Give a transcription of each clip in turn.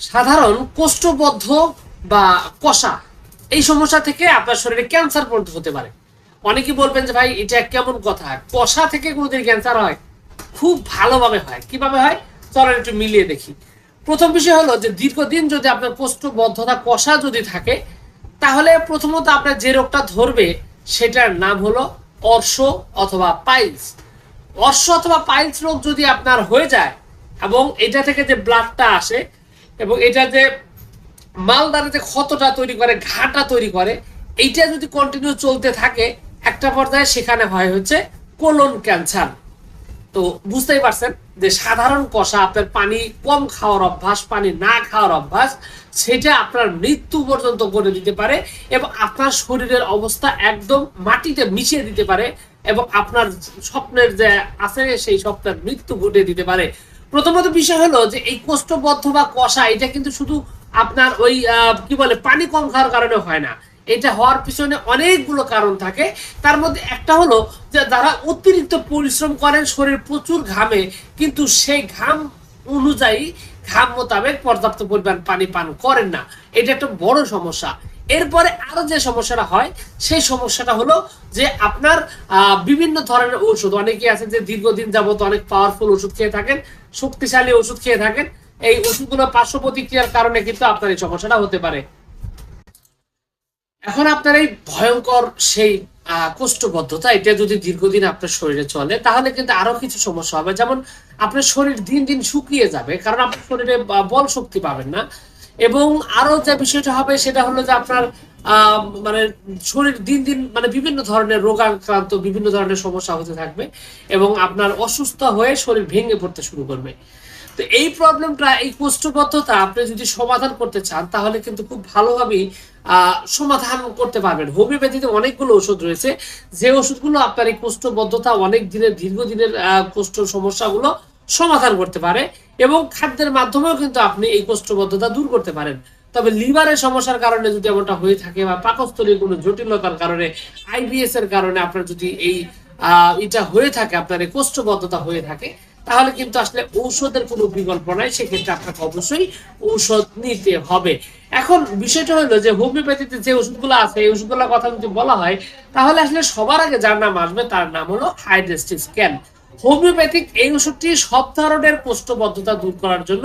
সাধারণ কোষ্ঠবদ্ধ বা কষা এই সমস্যা থেকে আপনার শরীরে ক্যান্সার পর্যন্ত হতে পারে। অনেকে বলবেন যে ভাই এটা কেমন কথা, কষা থেকে কোনোদিন ক্যান্সার হয়? খুব ভালোভাবে হয়। কিভাবে হয় চলেন একটু মিলিয়ে দেখি। প্রথম বিষয় হলো যে দীর্ঘদিন যদি আপনার কোষ্ঠবদ্ধতা কষা যদি থাকে, তাহলে প্রথমত আপনার যে রোগটা ধরবে সেটার নাম হলো অর্শ অথবা পাইলস। অর্শ অথবা পাইলস রোগ যদি আপনার হয়ে যায় এবং এটা থেকে যে ব্লাডটা আসে এবং এটা যে মালদারে যে ক্ষতটা তৈরি করে, ঘাটা তৈরি করে, এইটা যদি কন্টিনিউ চলতে থাকে একটা পর্যায়ে সেখানে হয় হচ্ছে কোলন ক্যান্সার। তো বুঝতেই পারছেন যে সাধারণ কষা আপনার পানি কম খাওয়ার অভ্যাস, পানি না খাওয়ার অভ্যাস, সেটা আপনার মৃত্যু পর্যন্ত করে দিতে পারে এবং আপনার শরীরের অবস্থা একদম মাটিতে মিশিয়ে দিতে পারে এবং আপনার স্বপ্নের যে আছে সেই স্বপ্নের মৃত্যু ঘটিয়ে দিতে পারে। প্রথমত বিষয় হলো যে এই কোষ্ঠবদ্ধ বা কষা এটা কিন্তু শুধু আপনার ওই কি বলে পানি কম খাওয়ার কারণে হয় না। এটা হওয়ার পিছনে অনেকগুলো কারণ থাকে। তার মধ্যে একটা হলো যে যারা অতিরিক্ত পরিশ্রম করেন, শরীর প্রচুর ঘামে, কিন্তু সেই ঘাম অনুযায়ী ঘাম মোতাবেক পর্যাপ্ত পরিমাণ পানি পান করেন না, এটা একটা বড় সমস্যা। এরপরে আরো যে সমস্যাটা হয় সেই সমস্যাটা হলো যে আপনার বিভিন্ন ধরনের ওষুধ, অনেকে আছে যে দীর্ঘদিন যাবত অনেক পাওয়ারফুল ওষুধ খেয়ে থাকেন, শক্তিশালী ওষুধ খেয়ে থাকেন, এই ওষুধগুলো পার্শ্ব প্রতিক্রিয়ার কারণে কিন্তু আপনার এই সমস্যাটা হতে পারে। এখন আপনার এই ভয়ঙ্কর সেই কোষ্ঠবদ্ধতা এটা যদি দীর্ঘদিন আপনার শরীরে চলে তাহলে কিন্তু আরো কিছু সমস্যা হবে। যেমন আপনার শরীর দিন দিন শুকিয়ে যাবে, কারণ আপনার শরীরে বল শক্তি পাবেন না। এবং আরো যে বিষয়টা হবে সেটা হলো যে আপনার মানে শরীর দিন দিন মানে বিভিন্ন ধরনের রোগাক্রান্ত, বিভিন্ন ধরনের সমস্যা হতে থাকবে এবং আপনার অসুস্থ হয়ে শরীর ভেঙে পড়তে শুরু করবে। তো এই প্রবলেমটা, এই কোষ্ঠবদ্ধতা আপনি যদি সমাধান করতে চান তাহলে কিন্তু খুব ভালোভাবেই সমাধান করতে পারবেন। হোমিওপ্যাথিতে অনেকগুলো ওষুধ রয়েছে যে ওষুধগুলো আপনার এই কোষ্ঠবদ্ধতা, অনেক দিনের দীর্ঘদিনের কোষ্ঠ সমস্যাগুলো সমাধান করতে পারে এবং খাদ্যের মাধ্যমেও কিন্তু আপনি এই কোষ্ঠবদ্ধতা দূর করতে পারেন। তবে লিভারের সমস্যার কারণে যদি এমনটা হয়ে থাকে বা পাকস্থলীর কোনো জটিলতার কারণে, আইবিএস এর কারণে আপনার যদি এই এটা হয়ে থাকে, আপনার এই কোষ্ঠবদ্ধতা হয়ে থাকে, তাহলে কিন্তু আসলে ঔষধের কোনো বিকল্প নাই, সেক্ষেত্রে আপনাকে অবশ্যই ঔষধ নিতে হবে। এখন বিষয়টা হলো যে হোমিওপ্যাথিতে যে ওষুধগুলো আছে এই ওষুধগুলোর কথা যদি বলা হয় তাহলে আসলে সবার আগে যার নাম আসবে তার নাম হলো হাইড্রেস্টিস ক্যান। হোমিওপ্যাথিক এই ওষুধটি সব ধরনের কোষ্ঠবদ্ধতা দূর করার জন্য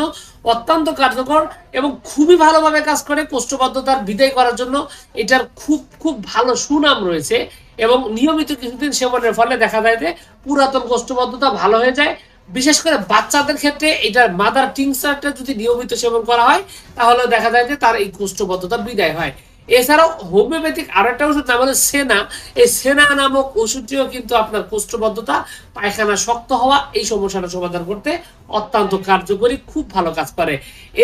অত্যন্ত কার্যকর এবং খুবই ভালোভাবে কাজ করে। কোষ্ঠবদ্ধতার বিদায় করার জন্য এটার খুব খুব ভালো সুনাম রয়েছে এবং নিয়মিত কিছুদিন সেবনের ফলে দেখা যায় যে পুরাতন কোষ্ঠবদ্ধতা ভালো হয়ে যায়। বিশেষ করে বাচ্চাদের ক্ষেত্রে এটার মাদার টিংচারটা যদি নিয়মিত সেবন করা হয় তাহলে দেখা যায় যে তার এই কোষ্ঠবদ্ধতা বিদায় হয়। এছাড়াও হোমিওপ্যাথিক আর একটা ওষুধ নাম হলো সেনা। এই সেনা নামক ওষুধটিও কিন্তু আপনার কোষ্ঠবদ্ধতা, পায়খানা শক্ত হওয়া এই সমস্যাটা সমাধান করতে অত্যন্ত কার্যকরী, খুব ভালো কাজ করে।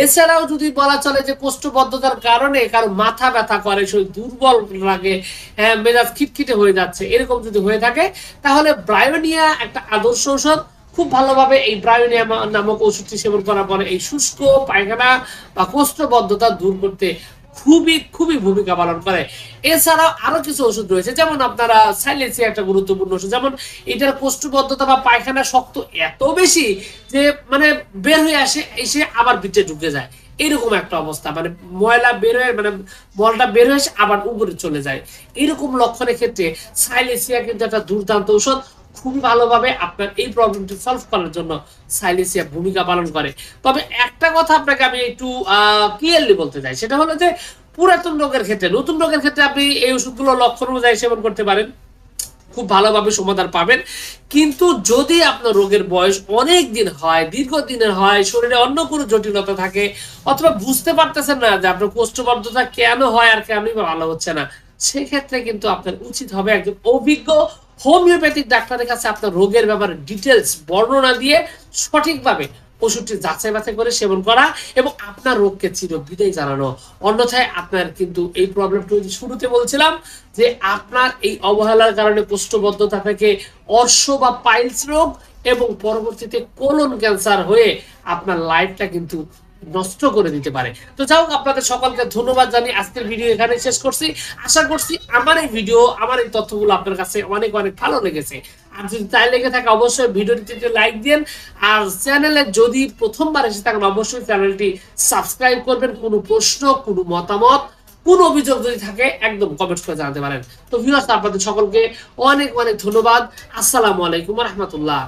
এছাড়াও যদি বলা চলে যে কোষ্ঠবদ্ধতার কারণে কারো মাথা ব্যথা করে, শরীর দুর্বল লাগে, হ্যাঁ মেজাজ খিটখিটে হয়ে যাচ্ছে, এরকম যদি হয়ে থাকে তাহলে ব্রায়োনিয়া একটা আদর্শ ঔষধ। খুব ভালোভাবে এই ব্রায়োনিয়া নামক ওষুধটি সেবন করার পরে এই শুষ্ক পায়খানা বা কোষ্ঠবদ্ধতা দূর করতে খুবই খুবই ভূমিকা পালন করে। এছাড়াও আরো কিছু ওষুধ রয়েছে, যেমন আপনারা সাইলেন্সিয়া একটা গুরুত্বপূর্ণ ওষুধ। যেমন এটার কোষ্ঠবদ্ধতা বা পায়খানা শক্ত এত বেশি যে মানে বের হয়ে আসে, এসে আবার ভিতরে ঢুকে যায়, এরকম একটা অবস্থা। মানে ময়লা বের হয়ে, মানে মলটা বের হয়ে আবার উপরে চলে যায়, এরকম লক্ষণের ক্ষেত্রে সাইলেন্সিয়া কিন্তু একটা দুর্দান্ত ঔষধ। খুব ভালোভাবে আপনার এই প্রবলেমটি সলভ করার জন্য সাইলেন্সিয়া ভূমিকা পালন করে। তবে একটা কথা আপনাকে আমি একটু ক্লিয়ারলি বলতে চাই, সেটা হলো যে পুরাতন রোগের ক্ষেত্রে, নতুন রোগের ক্ষেত্রে আপনি এই ওষুধগুলো লক্ষণ অনুযায়ী সেবন করতে পারেন, খুব ভালোভাবে সমাধান পাবেন। কিন্তু যদি আপনার রোগের বয়স অনেক দিন হয়, দীর্ঘদিনের হয়, শরীরে অন্য কোনো জটিলতা থাকে, অথবা বুঝতে পারতেছেন না যে আপনার কোষ্ঠবদ্ধতা কেন হয় আর কেনই ভালো হচ্ছে না, সেক্ষেত্রে কিন্তু আপনার উচিত হবে একজন অভিজ্ঞ হোমিওপ্যাথিক ডাক্তারের কাছে আপনার রোগের ব্যাপারে ডিটেলস বর্ণনা দিয়ে সঠিকভাবে ওষুধটি যাচাই বাছাই করে সেবন করা এবং আপনার রোগকে চির বিদায় জানানো। অন্যথায় আপনার কিন্তু এই প্রবলেমটি শুরুতে বলছিলাম যে আপনার এই অবহেলার কারণে কোষ্ঠবদ্ধতা থেকে অর্শ বা পাইলস রোগ এবং পরবর্তীতে কোলন ক্যান্সার হয়ে আপনার লাইফটা কিন্তু নষ্ট করে দিতে পারে। তো যাই হোক, আপনাদের সকলকে ধন্যবাদ জানিয়ে আজকের ভিডিও এখানে শেষ করছি। আশা করছি আমার এই ভিডিও, আমার এই তথ্যগুলো আপনার কাছে অনেক অনেক ভালো লেগেছে। আর যদি তাই লেগে থাকে অবশ্যই ভিডিওটিতে লাইক দিন, আর চ্যানেলে যদি প্রথমবার এসে থাকেন অবশ্যই চ্যানেলটি সাবস্ক্রাইব করবেন। কোনো প্রশ্ন, কোনো মতামত, কোন অভিযোগ যদি থাকে একদম কমেন্টস করে জানাতে পারেন। তো ভিউয়ার্স, আপনাদের সকলকে অনেক অনেক ধন্যবাদ। আসসালামু আলাইকুম ওয়া রাহমাতুল্লাহ।